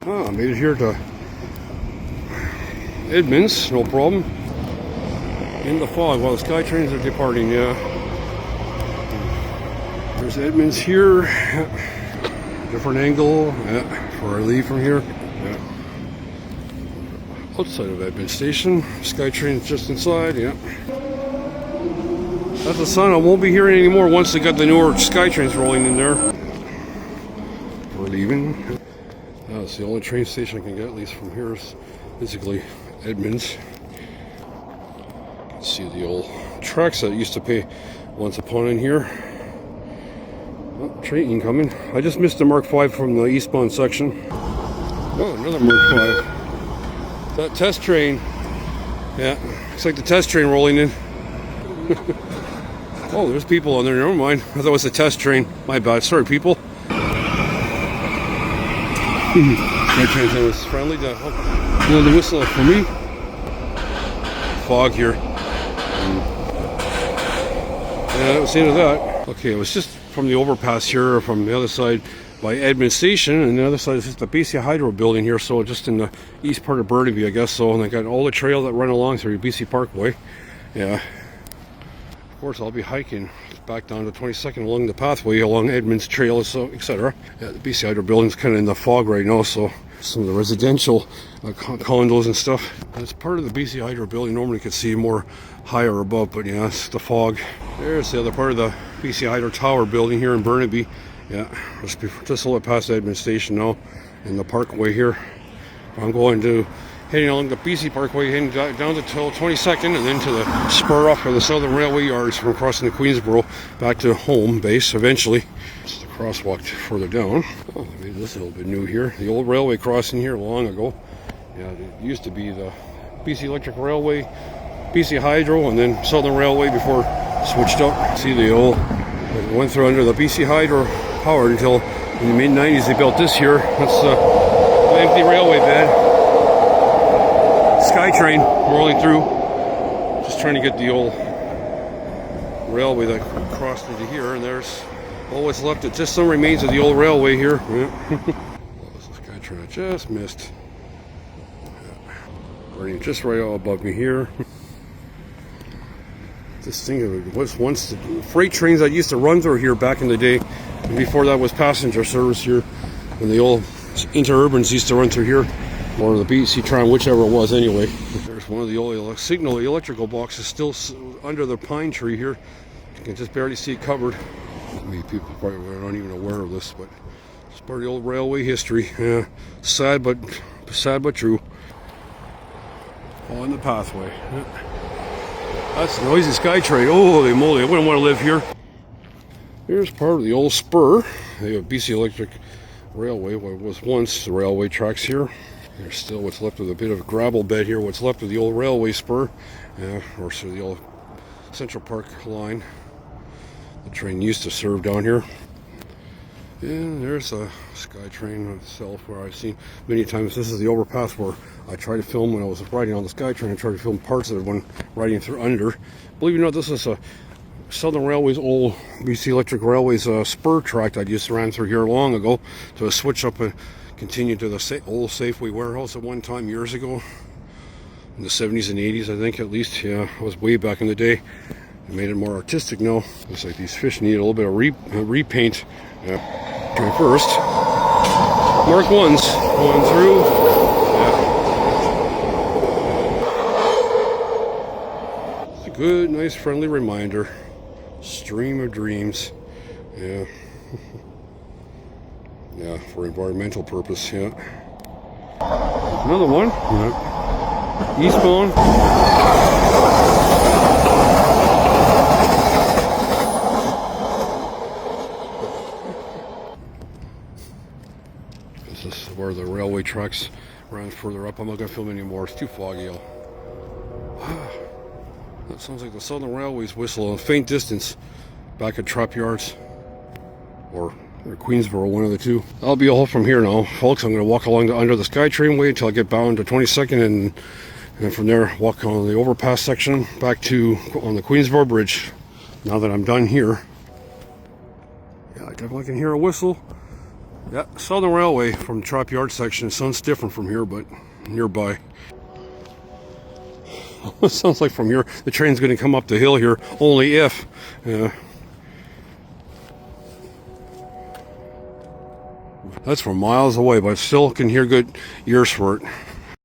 I made it here to Edmonds, no problem. In the fog while the SkyTrains are departing, yeah. There's Edmonds here. Different angle, yeah, before I leave from here. Yeah. Outside of Edmonds Station. SkyTrain's just inside, yeah. That's the sun. I won't be hearing anymore once they got the newer SkyTrains rolling in there. We're leaving. That's the only train station I can get, at least from here, is physically Edmonds. You can see the old tracks that used to pay once upon in here. Oh, train incoming. I just missed the Mark 5 from the eastbound section. Oh, another Mark 5. That test train. Yeah, looks like the test train rolling in. Oh, there's people on there. Never mind. I thought it was a test train. My bad. Sorry, people. My train was friendly to blow the whistle for me. Fog here. Yeah, that was the end of that. Okay, it was just from the overpass here, or from the other side by Edmonds Station, and the other side is just the BC Hydro building here, so just in the east part of Burnaby, I guess so. And they got all the trail that run along through BC Parkway. Yeah. Of course, I'll be hiking back down to 22nd along the pathway along Edmonds Trail, so etc. Yeah, the BC Hydro building's kind of in the fog right now, so some of the residential condos and stuff. It's part of the BC Hydro building. Normally you could see more higher above, but yeah, it's the fog. There's the other part of the BC Hydro Tower building here in Burnaby. Yeah, just a little past Edmonds Station now, in the Parkway here. I'm going to heading along the BC Parkway, heading down to 22nd, and then to the spur off of the Southern Railway yards from crossing the Queensboro back to home base eventually. It's the crosswalk further down. Oh, maybe this is a little bit new here. The old railway crossing here long ago. Yeah, it used to be the BC Electric Railway, BC Hydro, and then Southern Railway before it switched up. See the old, it went through under the BC Hydro power until in the mid-90s they built this here. That's the empty railway bed. SkyTrain rolling through, just trying to get the old railway that crossed into here, and there's all what's left. It's just some remains of the old railway here. Yeah. This is SkyTrain I just missed. Yeah. Running just right above me here. This thing was once the freight trains that used to run through here back in the day, and before that was passenger service here, when the old interurbans used to run through here. Or the BC Tron, whichever it was anyway. There's one of the old signal electrical boxes still under the pine tree here. You can just barely see it covered. Many people probably aren't even aware of this, but it's part of the old railway history. Yeah, sad but true. On the pathway. Yeah. That's the noisy SkyTrain. Holy moly, I wouldn't want to live here. Here's part of the old spur. The BC Electric Railway, what was once the railway tracks here. There's still what's left of a bit of a gravel bed here, what's left of the old railway spur, or so the old Central Park line. The train used to serve down here. And there's a SkyTrain itself, where I've seen many times. This is the overpass where I tried to film when I was riding on the SkyTrain. I tried to film parts of it when riding through under. Believe it or not, this is a Southern Railway's old BC Electric Railway's spur track that used to run through here long ago. So I switched up and continued to the old Safeway warehouse at one time years ago. In the 70s and 80s, I think, at least. Yeah, it was way back in the day. It made it more artistic now. Looks like these fish need a little bit of repaint. Yeah. Okay, first, Mark 1s going through. Yeah. It's a good, nice, friendly reminder. Stream of dreams. Yeah. Yeah, for environmental purpose, yeah. Another one. Yeah. Eastbound. This is where the railway tracks ran further up. I'm not going to film anymore. It's too foggy. That sounds like the Southern Railway's whistle a faint distance back at Trap Yards. Or Queensboro, one of the two. That'll be all from here now, folks. I'm going to walk along under the SkyTrain way until I get bound to 22nd, and from there walk on the overpass section back to on the Queensboro Bridge. Now that I'm done here, yeah, I definitely can hear a whistle. Yeah, Southern Railway from the Trop Yard section. It sounds different from here, but nearby. It sounds like from here the train's going to come up the hill here, only if. That's from miles away, but I still can hear good ears for it.